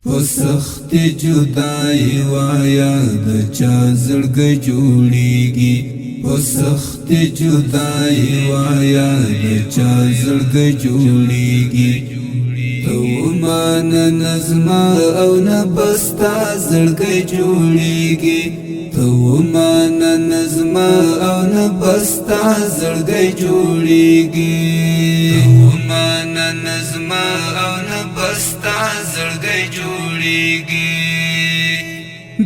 په سخت جدائی وایا د چا زړګی جوړیږي په سخت جدائی وایا د چا زړګی جوړیږي تو مان نظم او نه بستا زړګی جوړیږي تو مان نظم او نه بستا زړګی جوړیږي تو مان نظم او نه بستا زړګی جوړیږي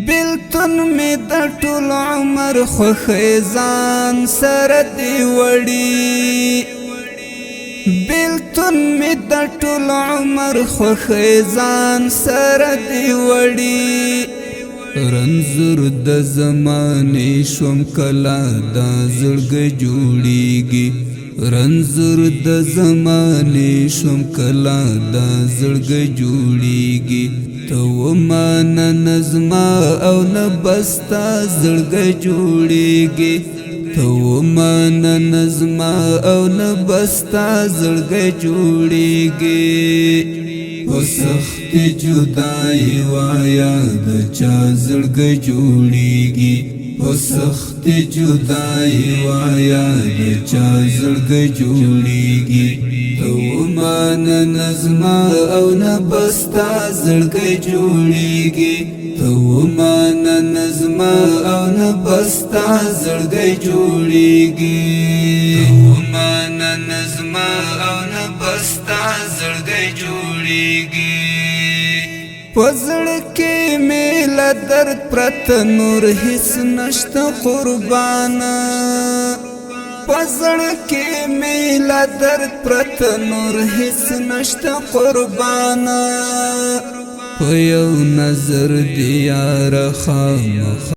بلتون می د ټول عمر خوخی ځان سره دی وړي بلتون می د ټول عمر خوخی ځان سره دی وړي رنځور د زمانې شوم کلا دا زړګی جوړیږي رنځور د زمانې شوم کلا دا زړګی جوړیږي تو مان نظم او نه بستا زړګی جوړیږي تو مان نظم او نه بستا زړګی جوړیږي په سخت جدائی وایا د چا زړګی جوړیږي په سخت جدائی وایا د چا زړګی جوړیږي تو مان نظم او نه بستا زړګی جوړیږي تو مان نظم او نه بستا زړګی جوړیږي تو مان نظم او نه بستا زړګی جوړیږي پزړه کې میله درد پرت نور هیڅ نشته قربانا پزړه کې میله درد پرت نور هیڅ نشته قربانا په یو نظر دی یار خامخ